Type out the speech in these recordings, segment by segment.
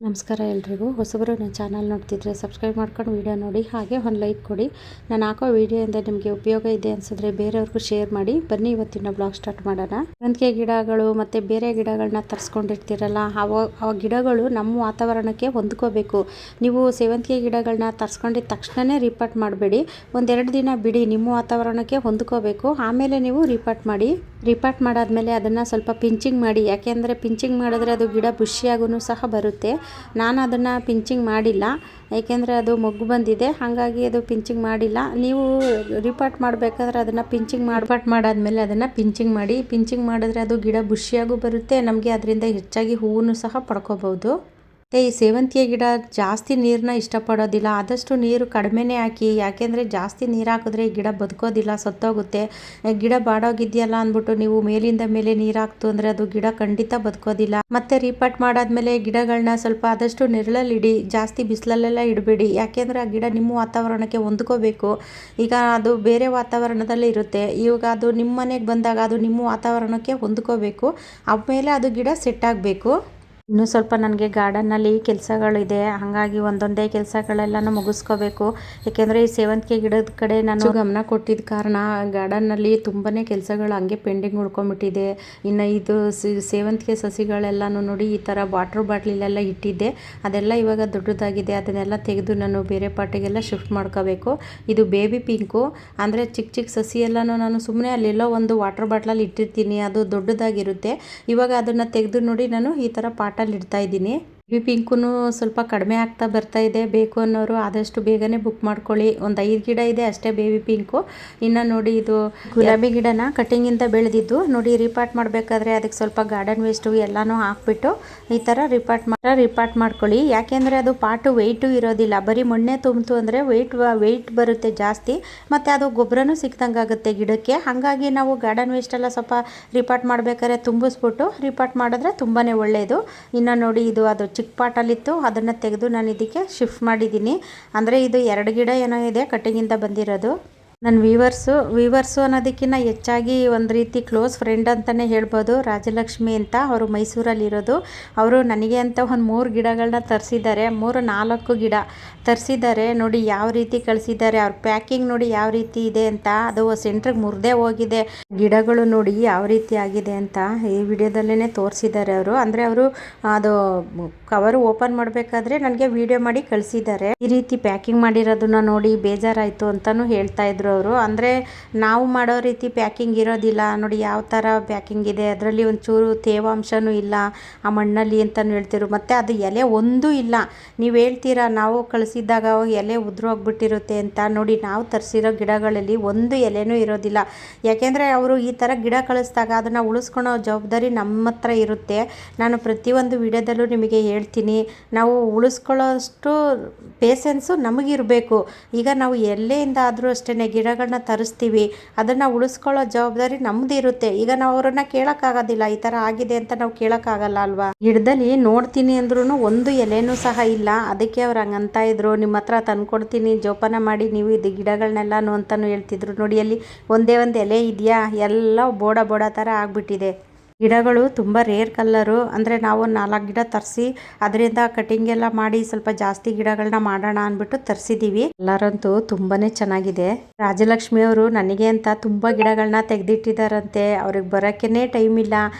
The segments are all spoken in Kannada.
ನಮಸ್ಕಾರ ಎಲ್ರಿಗೂ. ಹೊಸಬರು ನನ್ನ ಚಾನಲ್ ನೋಡ್ತಿದ್ರೆ ಸಬ್ಸ್ಕ್ರೈಬ್ ಮಾಡ್ಕೊಂಡು ವಿಡಿಯೋ ನೋಡಿ, ಹಾಗೆ ಒಂದು ಲೈಕ್ ಕೊಡಿ. ನಾನು ಹಾಕೋ ವಿಡಿಯೋಯಿಂದ ನಿಮಗೆ ಉಪಯೋಗ ಇದೆ ಅನಿಸಿದ್ರೆ ಬೇರೆಯವ್ರಿಗೂ ಶೇರ್ ಮಾಡಿ. ಬನ್ನಿ ಇವತ್ತಿನ ಬ್ಲಾಗ್ ಸ್ಟಾರ್ಟ್ ಮಾಡೋಣ. ಸೇವಂತಿಗೆ ಗಿಡಗಳು ಮತ್ತು ಬೇರೆ ಗಿಡಗಳನ್ನ ತರಿಸ್ಕೊಂಡಿರ್ತೀರಲ್ಲ, ಆ ಗಿಡಗಳು ನಮ್ಮ ವಾತಾವರಣಕ್ಕೆ ಹೊಂದ್ಕೋಬೇಕು. ನೀವು ಸೇವಂತಿಗೆ ಗಿಡಗಳನ್ನ ತರಿಸ್ಕೊಂಡಿದ್ದ ತಕ್ಷಣವೇ ರಿಪಾರ್ಟ್ ಮಾಡಬೇಡಿ. ಒಂದೆರಡು ದಿನ ಬಿಡಿ, ನಿಮ್ಮ ವಾತಾವರಣಕ್ಕೆ ಹೊಂದ್ಕೋಬೇಕು. ಆಮೇಲೆ ನೀವು ರಿಪಾರ್ಟ್ ಮಾಡಿ. ರಿಪಾರ್ಟ್ ಮಾಡಾದ್ಮೇಲೆ ಅದನ್ನು ಸ್ವಲ್ಪ ಪಿಂಚಿಂಗ್ ಮಾಡಿ. ಯಾಕೆಂದರೆ ಪಿಂಚಿಂಗ್ ಮಾಡಿದ್ರೆ ಅದು ಗಿಡ ಬುಷಿಯಾಗೂ ಸಹ ಬರುತ್ತೆ. ನಾನು ಅದನ್ನು ಪಿಂಚಿಂಗ್ ಮಾಡಿಲ್ಲ, ಏಕೆಂದರೆ ಅದು ಮೊಗ್ಗು ಬಂದಿದೆ, ಹಾಗಾಗಿ ಅದು ಪಿಂಚಿಂಗ್ ಮಾಡಿಲ್ಲ. ನೀವು ರಿಪಾರ್ಟ್ ಮಾಡಬೇಕಾದ್ರೆ ಅದನ್ನು ರಿಪಾರ್ಟ್ ಮಾಡಾದ್ಮೇಲೆ ಅದನ್ನು ಪಿಂಚಿಂಗ್ ಮಾಡಿ. ಪಿಂಚಿಂಗ್ ಮಾಡಿದ್ರೆ ಅದು ಗಿಡ ಬುಷಿಯಾಗೂ ಬರುತ್ತೆ, ನಮಗೆ ಅದರಿಂದ ಹೆಚ್ಚಾಗಿ ಹೂವನ್ನು ಸಹ ಪಡ್ಕೋಬಹುದು. ಮತ್ತು ಈ ಸೇವಂತಿಗೆ ಗಿಡ ಜಾಸ್ತಿ ನೀರನ್ನ ಇಷ್ಟಪಡೋದಿಲ್ಲ, ಆದಷ್ಟು ನೀರು ಕಡಿಮೆನೇ ಹಾಕಿ. ಯಾಕೆಂದರೆ ಜಾಸ್ತಿ ನೀರು ಹಾಕಿದ್ರೆ ಈ ಗಿಡ ಬದುಕೋದಿಲ್ಲ, ಸತ್ತೋಗುತ್ತೆ. ಗಿಡ ಬಾಡೋಗಿದೆಯಲ್ಲ ಅಂದ್ಬಿಟ್ಟು ನೀವು ಮೇಲಿಂದ ಮೇಲೆ ನೀರು ಹಾಕ್ತು ಅಂದರೆ ಅದು ಗಿಡ ಖಂಡಿತ ಬದುಕೋದಿಲ್ಲ. ಮತ್ತು ರಿಪಾರ್ಟ್ ಮಾಡಾದ್ಮೇಲೆ ಗಿಡಗಳನ್ನ ಸ್ವಲ್ಪ ಆದಷ್ಟು ನೆರಳಲ್ಲಿಡಿ, ಜಾಸ್ತಿ ಬಿಸಿಲಲ್ಲೆಲ್ಲ ಇಡಬೇಡಿ. ಯಾಕೆಂದರೆ ಆ ಗಿಡ ನಿಮ್ಮ ವಾತಾವರಣಕ್ಕೆ ಹೊಂದ್ಕೋಬೇಕು. ಈಗ ಅದು ಬೇರೆ ವಾತಾವರಣದಲ್ಲಿ ಇರುತ್ತೆ, ಇವಾಗ ಅದು ನಿಮ್ಮ ಮನೆಗೆ ಬಂದಾಗ ಅದು ನಿಮ್ಮ ವಾತಾವರಣಕ್ಕೆ ಹೊಂದ್ಕೋಬೇಕು. ಆಮೇಲೆ ಅದು ಗಿಡ ಸೆಟ್ ಆಗಬೇಕು. ಇನ್ನೂ ಸ್ವಲ್ಪ ನನಗೆ ಗಾರ್ಡನ್ನಲ್ಲಿ ಕೆಲಸಗಳಿದೆ, ಹಾಗಾಗಿ ಒಂದೊಂದೇ ಕೆಲಸಗಳೆಲ್ಲನೂ ಮುಗಿಸ್ಕೋಬೇಕು. ಏಕೆಂದರೆ ಈ ಸೇವಂತಿಗೆ ಗಿಡದ ಕಡೆ ನಾನು ಗಮನ ಕೊಟ್ಟಿದ್ದ ಕಾರಣ ಗಾರ್ಡನ್ನಲ್ಲಿ ತುಂಬಾ ಕೆಲಸಗಳು ಹಂಗೆ ಪೆಂಡಿಂಗ್ ಉಳ್ಕೊಂಬಿಟ್ಟಿದೆ. ಇನ್ನು ಇದು ಸೇವಂತಿಗೆ ಸಸಿಗಳೆಲ್ಲನೂ ನೋಡಿ, ಈ ಥರ ವಾಟ್ರ್ ಬಾಟ್ಲಿಲೆಲ್ಲ ಇಟ್ಟಿದ್ದೆ, ಅದೆಲ್ಲ ಇವಾಗ ದೊಡ್ಡದಾಗಿದೆ. ಅದನ್ನೆಲ್ಲ ತೆಗೆದು ನಾನು ಬೇರೆ ಪಾಟಿಗೆಲ್ಲ ಶಿಫ್ಟ್ ಮಾಡ್ಕೋಬೇಕು. ಇದು ಬೇಬಿ ಪಿಂಕು, ಅಂದರೆ ಚಿಕ್ಕ ಚಿಕ್ಕ ಸಸಿ ಎಲ್ಲನೂ ನಾನು ಸುಮ್ಮನೆ ಅಲ್ಲೆಲ್ಲೋ ಒಂದು ವಾಟ್ರ್ ಬಾಟ್ಲಲ್ಲಿ ಇಟ್ಟಿರ್ತೀನಿ, ಅದು ದೊಡ್ಡದಾಗಿರುತ್ತೆ. ಇವಾಗ ಅದನ್ನು ತೆಗೆದು ನೋಡಿ ನಾನು ಈ ಥರ ಪಾಟಲ್ಲಿ ಇಡ್ತಾ ಇದ್ದೀನಿ. ಬೇಬಿ ಪಿಂಕು ಸ್ವಲ್ಪ ಕಡಿಮೆ ಆಗ್ತಾ ಬರ್ತಾ ಇದೆ. ಬೇಕು ಅನ್ನೋರು ಆದಷ್ಟು ಬೇಗನೆ ಬುಕ್ ಮಾಡ್ಕೊಳ್ಳಿ. ಒಂದು 5 ಗಿಡ ಇದೆ ಅಷ್ಟೇ ಬೇಬಿ ಪಿಂಕು. ಇನ್ನು ನೋಡಿ, ಇದು ಗುಲಾಬಿ ಗಿಡನ ಕಟಿಂಗಿಂದ ಬೆಳೆದಿದ್ದು ನೋಡಿ. ರಿಪಾರ್ಟ್ ಮಾಡಬೇಕಾದ್ರೆ ಅದಕ್ಕೆ ಸ್ವಲ್ಪ ಗಾರ್ಡನ್ ವೇಸ್ಟು ಎಲ್ಲನೂ ಹಾಕ್ಬಿಟ್ಟು ಈ ಥರ ರಿಪಾರ್ಟ್ ಮಾಡ್ಕೊಳ್ಳಿ. ಯಾಕೆಂದರೆ ಅದು ಪಾಟು ವೆಯ್ಟು ಇರೋದಿಲ್ಲ, ಬರೀ ಮಣ್ಣೆ ತುಂಬಿತು ಅಂದರೆ ವೆಯ್ಟ್ ಬರುತ್ತೆ ಜಾಸ್ತಿ, ಮತ್ತು ಅದು ಗೊಬ್ಬರನೂ ಸಿಕ್ದಂಗೆ ಆಗುತ್ತೆ ಗಿಡಕ್ಕೆ. ಹಾಗಾಗಿ ನಾವು ಗಾರ್ಡನ್ ವೇಸ್ಟೆಲ್ಲ ಸ್ವಲ್ಪ ರಿಪಾರ್ಟ್ ಮಾಡಬೇಕಾದ್ರೆ ತುಂಬಿಸ್ಬಿಟ್ಟು ರಿಪಾರ್ಟ್ ಮಾಡಿದ್ರೆ ತುಂಬಾ ಒಳ್ಳೆಯದು. ಇನ್ನು ನೋಡಿ, ಇದು ಅದು ಚಿಕ್ಕ ಪಾಟಲ್ಲಿತ್ತು, ಅದನ್ನು ತೆಗೆದು ನಾನು ಇದಕ್ಕೆ ಶಿಫ್ಟ್ ಮಾಡಿದ್ದೀನಿ. ಅಂದರೆ ಇದು 2 ಗಿಡ ಏನೋ ಇದೆ ಕಟಿಂಗಿಂದ ಬಂದಿರೋದು. ನನ್ನ ವೀವರ್ಸು ಅನ್ನೋದಕ್ಕಿಂತ ಹೆಚ್ಚಾಗಿ ಒಂದು ರೀತಿ ಕ್ಲೋಸ್ ಫ್ರೆಂಡ್ ಅಂತಲೇ ಹೇಳ್ಬೋದು. ರಾಜಲಕ್ಷ್ಮಿ ಅಂತ, ಅವರು ಮೈಸೂರಲ್ಲಿರೋದು. ಅವರು ನನಗೆ ಅಂತ ಒಂದು 3 ಗಿಡಗಳನ್ನ ತರಿಸಿದ್ದಾರೆ, 3-4 ಗಿಡ ತರಿಸಿದ್ದಾರೆ. ನೋಡಿ ಯಾವ ರೀತಿ ಕಳಿಸಿದ್ದಾರೆ, ಅವ್ರ ಪ್ಯಾಕಿಂಗ್ ನೋಡಿ ಯಾವ ರೀತಿ ಇದೆ ಅಂತ. ಅದು ಸೆಂಟ್ರಿಗೆ ಮುರಿದೇ ಹೋಗಿದೆ. ಗಿಡಗಳು ನೋಡಿ ಯಾವ ರೀತಿ ಆಗಿದೆ ಅಂತ ಈ ವಿಡಿಯೋದಲ್ಲೇ ತೋರಿಸಿದ್ದಾರೆ ಅವರು. ಅಂದರೆ ಅವರು ಅದು ಕವರು ಓಪನ್ ಮಾಡಬೇಕಾದ್ರೆ ನನಗೆ ವಿಡಿಯೋ ಮಾಡಿ ಕಳಿಸಿದ್ದಾರೆ. ಈ ರೀತಿ ಪ್ಯಾಕಿಂಗ್ ಮಾಡಿರೋದನ್ನ ನೋಡಿ ಬೇಜಾರಾಯಿತು ಅಂತಲೂ ಹೇಳ್ತಾ ಇದ್ರು ಅವರು. ಅಂದರೆ ನಾವು ಮಾಡೋ ರೀತಿ ಪ್ಯಾಕಿಂಗ್ ಇರೋದಿಲ್ಲ ನೋಡಿ, ಯಾವ ಥರ ಪ್ಯಾಕಿಂಗ್ ಇದೆ, ಅದರಲ್ಲಿ ಒಂಚೂರು ತೇವಾಂಶನೂ ಇಲ್ಲ ಆ ಮಣ್ಣಲ್ಲಿ ಅಂತಲೂ ಹೇಳ್ತಿರು. ಮತ್ತು ಅದು ಎಲೆ ಒಂದೂ ಇಲ್ಲ. ನೀವು ಹೇಳ್ತೀರಾ ನಾವು ಕಳಿಸಿದ್ದಾಗ ಎಲೆ ಉದುರೋಗ್ಬಿಟ್ಟಿರುತ್ತೆ ಅಂತ. ನೋಡಿ, ನಾವು ತರಿಸಿರೋ ಗಿಡಗಳಲ್ಲಿ ಒಂದು ಎಲೆನೂ ಇರೋದಿಲ್ಲ. ಯಾಕೆಂದರೆ ಅವರು ಈ ಥರ ಗಿಡ ಕಳಿಸಿದಾಗ ಅದನ್ನು ಉಳಿಸ್ಕೊಳೋ ಜವಾಬ್ದಾರಿ ನಮ್ಮ ಹತ್ರ ಇರುತ್ತೆ. ನಾನು ಪ್ರತಿಯೊಂದು ವಿಡಿಯೋದಲ್ಲೂ ನಿಮಗೆ ಹೇಳ್ತೀನಿ, ನಾವು ಉಳಿಸ್ಕೊಳ್ಳೋಷ್ಟು ಪೇಷನ್ಸು ನಮಗಿರಬೇಕು. ಈಗ ನಾವು ಎಲ್ಲೆಯಿಂದ ಆದರೂ ಅಷ್ಟೇ ಗಿಡಗಳನ್ನ ತರಿಸ್ತೀವಿ, ಅದನ್ನು ಉಳಿಸ್ಕೊಳ್ಳೋ ಜವಾಬ್ದಾರಿ ನಮ್ದು ಇರುತ್ತೆ. ಈಗ ನಾವು ಅವರನ್ನು ಕೇಳೋಕ್ಕಾಗೋದಿಲ್ಲ, ಈ ಥರ ಆಗಿದೆ ಅಂತ ನಾವು ಕೇಳೋಕ್ಕಾಗಲ್ಲ ಅಲ್ವಾ. ಗಿಡದಲ್ಲಿ ನೋಡ್ತೀನಿ ಅಂದ್ರೂ ಒಂದು ಎಲೆನೂ ಸಹ ಇಲ್ಲ. ಅದಕ್ಕೆ ಅವ್ರು ಹಂಗಂತ ಇದ್ರು, ನಿಮ್ಮ ಹತ್ರ ತಂದ್ಕೊಡ್ತೀನಿ ಜೋಪಾನ ಮಾಡಿ ನೀವು ಇದು ಗಿಡಗಳನ್ನೆಲ್ಲನೂ ಅಂತಲೂ ಹೇಳ್ತಿದ್ರು. ನೋಡಿ, ಅಲ್ಲಿ ಒಂದೇ ಒಂದು ಎಲೆ ಇದೆಯಾ, ಎಲ್ಲ ಬೋಡ ಥರ ಆಗಿಬಿಟ್ಟಿದೆ. ಗಿಡಗಳು ತುಂಬ ರೇರ್ ಕಲ್ಲರು. ಅಂದರೆ ನಾವು 4 ಗಿಡ ತರಿಸಿ ಅದರಿಂದ ಕಟಿಂಗ್ ಎಲ್ಲ ಮಾಡಿ ಸ್ವಲ್ಪ ಜಾಸ್ತಿ ಗಿಡಗಳನ್ನ ಮಾಡೋಣ ಅಂದ್ಬಿಟ್ಟು ತರಿಸಿದ್ದೀವಿ. ಎಲ್ಲರಂತೂ ತುಂಬಾ ಚೆನ್ನಾಗಿದೆ. ರಾಜಲಕ್ಷ್ಮಿ ಅವರು ನನಗೆ ಅಂತ ತುಂಬ ಗಿಡಗಳನ್ನ ತೆಗೆದಿಟ್ಟಿದ್ದಾರಂತೆ. ಅವ್ರಿಗೆ ಬರೋಕ್ಕೇ ಟೈಮ್ ಇಲ್ಲ.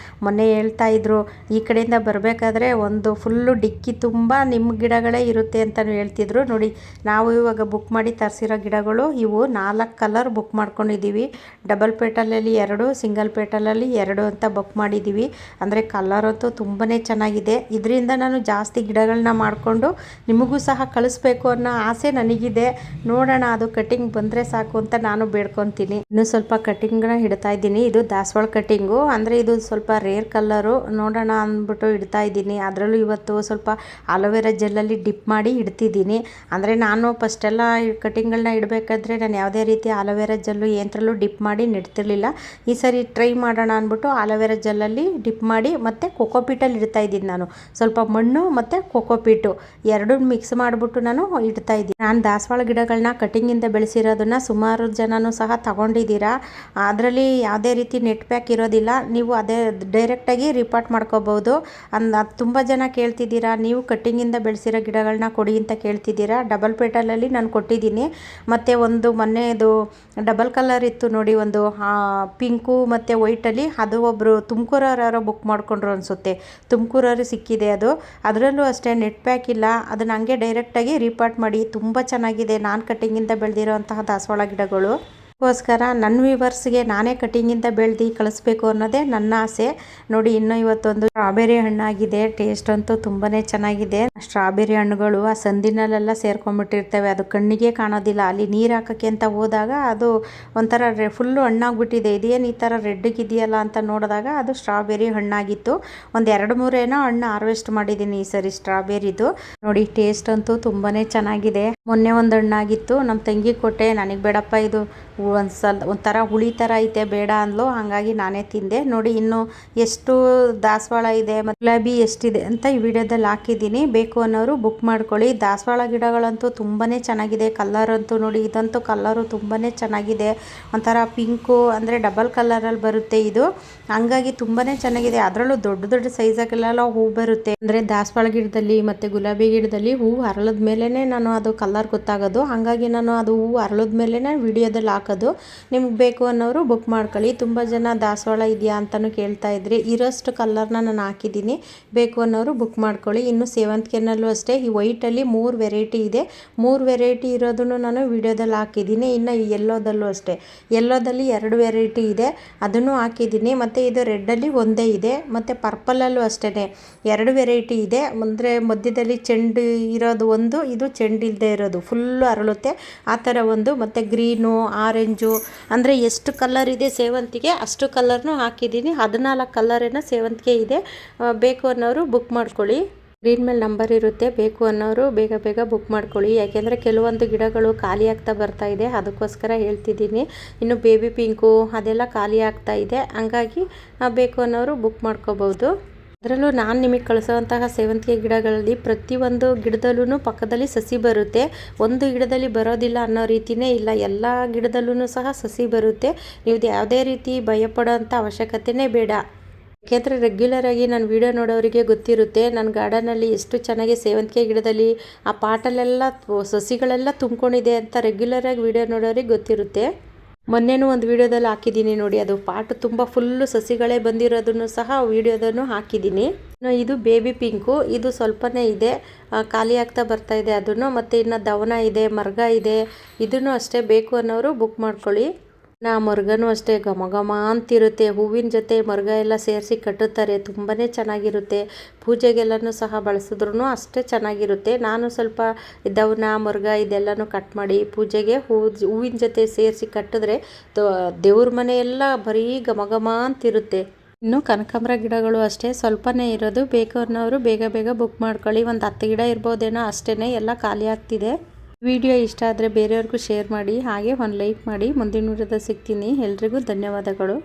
ಮೊನ್ನೆ ಹೇಳ್ತಾ ಇದ್ರು, ಈ ಕಡೆಯಿಂದ ಬರಬೇಕಾದ್ರೆ ಒಂದು ಫುಲ್ಲು ಡಿಕ್ಕಿ ತುಂಬ ನಿಮ್ಮ ಗಿಡಗಳೇ ಇರುತ್ತೆ ಅಂತಲೂ ಹೇಳ್ತಿದ್ರು. ನೋಡಿ, ನಾವು ಇವಾಗ ಬುಕ್ ಮಾಡಿ ತರಿಸಿರೋ ಗಿಡಗಳು ಇವು 4 ಕಲರ್ ಬುಕ್ ಮಾಡ್ಕೊಂಡಿದ್ದೀವಿ. ಡಬಲ್ ಪೇಟಲಲ್ಲಿ 2, ಸಿಂಗಲ್ ಪೇಟಲಲ್ಲಿ 2 ಅಂತ ಬುಕ್ ಮಾಡಿದ್ದೀವಿ. ಅಂದರೆ ಕಲರ್ ಅಂತೂ ತುಂಬಾ ಚೆನ್ನಾಗಿದೆ. ಇದರಿಂದ ನಾನು ಜಾಸ್ತಿ ಗಿಡಗಳನ್ನ ಮಾಡಿಕೊಂಡು ನಿಮಗೂ ಸಹ ಕಳಿಸ್ಬೇಕು ಅನ್ನೋ ಆಸೆ ನನಗಿದೆ. ನೋಡೋಣ, ಅದು ಕಟಿಂಗ್ ಬಂದರೆ ಸಾಕು ಅಂತ ನಾನು ಬೇಡ್ಕೊತೀನಿ. ಇನ್ನೂ ಸ್ವಲ್ಪ ಕಟಿಂಗ್ನ ಇಡ್ತಾ ಇದ್ದೀನಿ. ಇದು ದಾಸವಾಳ ಕಟಿಂಗು, ಅಂದರೆ ಇದು ಸ್ವಲ್ಪ ರೇರ್ ಕಲ್ಲರು. ನೋಡೋಣ ಅಂದ್ಬಿಟ್ಟು ಇಡ್ತಾ ಇದ್ದೀನಿ. ಅದರಲ್ಲೂ ಇವತ್ತು ಸ್ವಲ್ಪ ಆಲೋವೆರಾ ಜೆಲ್ಲಲ್ಲಿ ಡಿಪ್ ಮಾಡಿ ಇಡ್ತಿದ್ದೀನಿ. ಅಂದರೆ ನಾನು ಫಸ್ಟೆಲ್ಲ ಕಟಿಂಗ್ಗಳನ್ನ ಇಡಬೇಕಾದ್ರೆ ನಾನು ಯಾವುದೇ ರೀತಿ ಆಲೋವೆರಾ ಜೆಲ್ಲು ಏನರಲ್ಲೂ ಡಿಪ್ ಮಾಡಿ ನೆಡ್ತಿರ್ಲಿಲ್ಲ. ಈ ಸರಿ ಟ್ರೈ ಮಾಡೋಣ ಅಂದ್ಬಿಟ್ಟು ಆಲೋವೆರಾ ಜೆಲ್ ಬಾಟಲಲ್ಲಿ ಡಿಪ್ ಮಾಡಿ ಮತ್ತು ಕೋಕೋಪೀಟಲ್ಲಿ ಇಡ್ತಾ ಇದ್ದೀನಿ ನಾನು. ಸ್ವಲ್ಪ ಮಣ್ಣು ಮತ್ತು ಕೋಕೋಪೀಟು ಎರಡೂ ಮಿಕ್ಸ್ ಮಾಡಿಬಿಟ್ಟು ನಾನು ಇಡ್ತಾ ಇದ್ದೀನಿ. ನಾನು ದಾಸವಾಳ ಗಿಡಗಳನ್ನ ಕಟಿಂಗಿಂದ ಬೆಳೆಸಿರೋದನ್ನು ಸುಮಾರು ಜನನೂ ಸಹ ತಗೊಂಡಿದ್ದೀರಾ. ಅದರಲ್ಲಿ ಯಾವುದೇ ರೀತಿ ನೆಟ್ ಪ್ಯಾಕ್ ಇರೋದಿಲ್ಲ. ನೀವು ಅದೇ ಡೈರೆಕ್ಟಾಗಿ ರಿಪಾರ್ಟ್ ಮಾಡ್ಕೋಬೋದು. ಅದು ತುಂಬ ಜನ ಕೇಳ್ತಿದ್ದೀರಾ, ನೀವು ಕಟ್ಟಿಂಗಿಂದ ಬೆಳೆಸಿರೋ ಗಿಡಗಳನ್ನ ಕೊಡಿ ಅಂತ ಕೇಳ್ತಿದ್ದೀರಾ. ಡಬಲ್ ಪೆಟಲಲ್ಲಿ ನಾನು ಕೊಟ್ಟಿದ್ದೀನಿ. ಮತ್ತು ಒಂದು ಮೊನ್ನೆದು ಡಬಲ್ ಕಲರ್ ಇತ್ತು ನೋಡಿ, ಒಂದು ಪಿಂಕು ಮತ್ತು ವೈಟಲ್ಲಿ, ಅದು ಒಬ್ಬರು ತುಮಕೂರವ್ರು ಯಾರೋ ಬುಕ್ ಮಾಡ್ಕೊಂಡ್ರು ಅನಿಸುತ್ತೆ. ತುಮಕೂರವ್ರು ಸಿಕ್ಕಿದೆ ಅದು. ಅದರಲ್ಲೂ ಅಷ್ಟೇ ನೆಟ್ ಪ್ಯಾಕ್ ಇಲ್ಲ. ಅದನ್ನು ಹಂಗೆ ಡೈರೆಕ್ಟಾಗಿ ರಿಪಾರ್ಟ್ ಮಾಡಿ. ತುಂಬ ಚೆನ್ನಾಗಿದೆ ನಾನು ಕಟ್ಟಿಂಗಿಂದ ಬೆಳೆದಿರೋ ಅಂತಹ ದಾಸವಾಳ ಗಿಡಗಳು. ಅದಕ್ಕೋಸ್ಕರ ನನ್ನ ವ್ಯೂವರ್ಸ್ಗೆ ನಾನೇ ಕಟಿಂಗಿಂದ ಬೆಳೆದು ಕಳಿಸ್ಬೇಕು ಅನ್ನೋದೇ ನನ್ನ ಆಸೆ. ನೋಡಿ, ಇನ್ನೂ ಇವತ್ತೊಂದು ಸ್ಟ್ರಾಬೆರಿ ಹಣ್ಣಾಗಿದೆ. ಟೇಸ್ಟ್ ಅಂತೂ ತುಂಬಾ ಚೆನ್ನಾಗಿದೆ. ಸ್ಟ್ರಾಬೆರಿ ಹಣ್ಣುಗಳು ಆ ಸಂದಿನಲ್ಲೆಲ್ಲ ಸೇರ್ಕೊಂಡ್ಬಿಟ್ಟಿರ್ತವೆ, ಅದು ಕಣ್ಣಿಗೆ ಕಾಣೋದಿಲ್ಲ. ಅಲ್ಲಿ ನೀರು ಹಾಕೋಕ್ಕೆ ಅಂತ ಹೋದಾಗ ಅದು ಒಂಥರ ಫುಲ್ಲು ಹಣ್ಣಾಗ್ಬಿಟ್ಟಿದೆ. ಇದೇನು ಈ ಥರ ರೆಡ್ಗಿದೆಯಲ್ಲ ಅಂತ ನೋಡಿದಾಗ ಅದು ಸ್ಟ್ರಾಬೆರಿ ಹಣ್ಣಾಗಿತ್ತು. ಒಂದು 2-3 ಏನೋ ಹಣ್ಣು ಹಾರ್ವೆಸ್ಟ್ ಮಾಡಿದ್ದೀನಿ ಈ ಸರಿ ಸ್ಟ್ರಾಬೆರಿದು. ನೋಡಿ, ಟೇಸ್ಟ್ ಅಂತೂ ತುಂಬಾ ಚೆನ್ನಾಗಿದೆ. ಮೊನ್ನೆ ಒಂದು ಹಣ್ಣಾಗಿತ್ತು, ನಮ್ಮ ತಂಗಿ ಕೊಟ್ಟೆ. ನನಗೆ ಬೇಡಪ್ಪ, ಇದು ಒಂಥರ ಹುಳಿ ಥರ ಐತೆ, ಬೇಡ ಅಂದ್ಲು. ಹಾಗಾಗಿ ನಾನೇ ತಿಂದೆ. ನೋಡಿ, ಇನ್ನು ಎಷ್ಟು ದಾಸವಾಳ ಇದೆ ಮತ್ತು ಗುಲಾಬಿ ಎಷ್ಟಿದೆ ಅಂತ ಈ ವಿಡಿಯೋದಲ್ಲಿ ಹಾಕಿದ್ದೀನಿ. ಬೇಕು ಅನ್ನೋರು ಬುಕ್ ಮಾಡ್ಕೊಳ್ಳಿ. ದಾಸವಾಳ ಗಿಡಗಳಂತೂ ತುಂಬಾ ಚೆನ್ನಾಗಿದೆ. ಕಲರ್ ಅಂತೂ ನೋಡಿ, ಇದಂತೂ ಕಲರು ತುಂಬಾ ಚೆನ್ನಾಗಿದೆ. ಒಂಥರ ಪಿಂಕು ಅಂದರೆ ಡಬಲ್ ಕಲರಲ್ಲಿ ಬರುತ್ತೆ ಇದು. ಹಂಗಾಗಿ ತುಂಬಾ ಚೆನ್ನಾಗಿದೆ. ಅದರಲ್ಲೂ ದೊಡ್ಡ ದೊಡ್ಡ ಸೈಜಾಗೆಲ್ಲ ಹೂ ಬರುತ್ತೆ. ಅಂದರೆ ದಾಸವಾಳ ಗಿಡದಲ್ಲಿ ಮತ್ತು ಗುಲಾಬಿ ಗಿಡದಲ್ಲಿ ಹೂ ಅರಳದ ಮೇಲೇ ನಾನು ಅದು ಕಲರ್ ಗೊತ್ತಾಗೋದು. ಹಾಗಾಗಿ ನಾನು ಅದು ಹೂ ಅರಳದ ಮೇಲೇ ವಿಡಿಯೋದಲ್ಲಿ ಹಾಕೋದು. ನಿಮ್ಗೆ ಬೇಕು ಅನ್ನೋರು ಬುಕ್ ಮಾಡ್ಕೊಳ್ಳಿ. ತುಂಬ ಜನ ದಾಸವಾಳ ಇದೆಯಾ ಅಂತಲೂ ಕೇಳ್ತಾ ಇದ್ರಿ. ಇರೋಷ್ಟು ಕಲರ್ನ ನಾನು ಹಾಕಿದ್ದೀನಿ. ಬೇಕು ಅನ್ನೋರು ಬುಕ್ ಮಾಡ್ಕೊಳ್ಳಿ. ಇನ್ನು ಸೇವಂತಿಗೆನಲ್ಲೂ ಅಷ್ಟೇ ಈ ವೈಟಲ್ಲಿ 3 ವೆರೈಟಿ ಇದೆ. 3 ವೆರೈಟಿ ಇರೋದನ್ನು ನಾನು ವಿಡಿಯೋದಲ್ಲಿ ಹಾಕಿದ್ದೀನಿ. ಇನ್ನು ಯೆಲ್ಲೋದಲ್ಲೂ ಅಷ್ಟೇ, ಯೆಲ್ಲೋದಲ್ಲಿ 2 ವೆರೈಟಿ ಇದೆ, ಅದನ್ನು ಹಾಕಿದ್ದೀನಿ. ಮತ್ತು ಇದು ರೆಡ್ಡಲ್ಲಿ ಒಂದೇ ಇದೆ. ಮತ್ತು ಪರ್ಪಲಲ್ಲೂ ಅಷ್ಟೇ 2 ವೆರೈಟಿ ಇದೆ. ಅಂದರೆ ಮಧ್ಯದಲ್ಲಿ ಚೆಂಡು ಇರೋದು ಒಂದು, ಇದು ಚೆಂಡು ಇಲ್ಲದೆ ಇರೋದು ಫುಲ್ಲು ಅರಳುತ್ತೆ ಆ ಥರ ಒಂದು. ಮತ್ತು ಗ್ರೀನು, ಆರೆಂಜು, ಅಂದರೆ ಎಷ್ಟು ಕಲರ್ ಇದೆ ಸೇವಂತಿಗೆ ಅಷ್ಟು ಕಲರ್ನು ಹಾಕಿದ್ದೀನಿ. 14 ಕಲರೇನೋ ಸೇವಂತಿಗೆ ಇದೆ. ಬೇಕು ಅನ್ನೋರು ಬುಕ್ ಮಾಡ್ಕೊಳ್ಳಿ. ಸ್ಕ್ರೀನ್ ಮೇಲೆ ನಂಬರ್ ಇರುತ್ತೆ. ಬೇಕು ಅನ್ನೋರು ಬೇಗ ಬೇಗ ಬುಕ್ ಮಾಡ್ಕೊಳ್ಳಿ. ಯಾಕೆಂದರೆ ಕೆಲವೊಂದು ಗಿಡಗಳು ಖಾಲಿ ಆಗ್ತಾ ಬರ್ತಾ ಇದೆ, ಅದಕ್ಕೋಸ್ಕರ ಹೇಳ್ತಿದ್ದೀನಿ. ಇನ್ನು ಬೇಬಿ ಪಿಂಕು ಅದೆಲ್ಲ ಖಾಲಿ ಆಗ್ತಾ ಇದೆ. ಹಂಗಾಗಿ ಬೇಕು ಅನ್ನೋರು ಬುಕ್ ಮಾಡ್ಕೋಬೋದು. ಅದರಲ್ಲೂ ನಾನು ನಿಮಗೆ ಕಳಿಸೋವಂತಹ ಸೇವಂತಿಗೆ ಗಿಡಗಳಲ್ಲಿ ಪ್ರತಿಯೊಂದು ಗಿಡದಲ್ಲೂ ಪಕ್ಕದಲ್ಲಿ ಸಸಿ ಬರುತ್ತೆ. ಒಂದು ಗಿಡದಲ್ಲಿ ಬರೋದಿಲ್ಲ ಅನ್ನೋ ರೀತಿಯೇ ಇಲ್ಲ, ಎಲ್ಲ ಗಿಡದಲ್ಲೂ ಸಹ ಸಸಿ ಬರುತ್ತೆ. ನೀವು ಯಾವುದೇ ರೀತಿ ಭಯಪಡೋಂಥ ಅವಶ್ಯಕತೆಯೇ ಬೇಡ. ಯಾಕೆಂದರೆ ರೆಗ್ಯುಲರಾಗಿ ನಾನು ವಿಡಿಯೋ ನೋಡೋರಿಗೆ ಗೊತ್ತಿರುತ್ತೆ ನನ್ನ ಗಾರ್ಡನಲ್ಲಿ ಎಷ್ಟು ಚೆನ್ನಾಗಿ ಸೇವಂತಿಗೆ ಗಿಡದಲ್ಲಿ ಆ ಪಾಟಲ್ಲೆಲ್ಲ ಸಸಿಗಳೆಲ್ಲ ತುಂಬ್ಕೊಂಡಿದೆ ಅಂತ ರೆಗ್ಯುಲರಾಗಿ ವಿಡಿಯೋ ನೋಡೋರಿಗೆ ಗೊತ್ತಿರುತ್ತೆ. ಮೊನ್ನೆನೂ ಒಂದು ವಿಡಿಯೋದಲ್ಲಿ ಹಾಕಿದ್ದೀನಿ ನೋಡಿ, ಅದು ಪಾಟು ತುಂಬ ಫುಲ್ಲು ಸಸಿಗಳೇ ಬಂದಿರೋದನ್ನು ಸಹ ವಿಡಿಯೋದನ್ನು ಹಾಕಿದ್ದೀನಿ. ಇದು ಬೇಬಿ ಪಿಂಕು, ಇದು ಸ್ವಲ್ಪನೇ ಇದೆ, ಖಾಲಿ ಆಗ್ತಾ ಬರ್ತಾ ಇದೆ ಅದನ್ನು. ಮತ್ತು ಇನ್ನು ದವನ ಇದೆ, ಮರ್ಗ ಇದೆ, ಇದನ್ನು ಅಷ್ಟೇ. ಬೇಕು ಅನ್ನೋರು ಬುಕ್ ಮಾಡ್ಕೊಳ್ಳಿ. ಮರ್ಗನೂ ಅಷ್ಟೇ ಘಮ ಘಮ ಅಂತಿರುತ್ತೆ. ಹೂವಿನ ಜೊತೆ ಮರ್ಗ ಎಲ್ಲ ಸೇರಿಸಿ ಕಟ್ಟುತ್ತಾರೆ, ತುಂಬಾ ಚೆನ್ನಾಗಿರುತ್ತೆ. ಪೂಜೆಗೆಲ್ಲನೂ ಸಹ ಬಳಸಿದ್ರೂ ಅಷ್ಟೇ ಚೆನ್ನಾಗಿರುತ್ತೆ. ನಾನು ಸ್ವಲ್ಪ ದವನ ಮರ್ಗ ಇದೆಲ್ಲನೂ ಕಟ್ ಮಾಡಿ ಪೂಜೆಗೆ ಹೂವಿನ ಜೊತೆ ಸೇರಿಸಿ ಕಟ್ಟಿದ್ರೆ ದೇವ್ರ ಮನೆಯೆಲ್ಲ ಬರೀ ಘಮ ಘಮ ಅಂತಿರುತ್ತೆ. ಇನ್ನು ಕನಕಾಂಬರ ಗಿಡಗಳು ಅಷ್ಟೇ ಸ್ವಲ್ಪನೇ ಇರೋದು. ಬೇಕು ಅನ್ನೋರು ಬೇಗ ಬೇಗ ಬುಕ್ ಮಾಡ್ಕೊಳ್ಳಿ. ಒಂದು 10 ಗಿಡ ಇರ್ಬೋದೇನೋ ಅಷ್ಟೇ, ಎಲ್ಲ ಖಾಲಿ ಆಗ್ತಿದೆ. ವಿಡಿಯೋ ಇಷ್ಟ ಆದರೆ ಬೇರೆಯವ್ರಿಗೂ ಶೇರ್ ಮಾಡಿ, ಹಾಗೆ ಒಂದು ಲೈಕ್ ಮಾಡಿ. ಮುಂದಿನ ವಿಡಿಯೋದಲ್ಲಿ ಸಿಗ್ತೀನಿ. ಎಲ್ರಿಗೂ ಧನ್ಯವಾದಗಳು.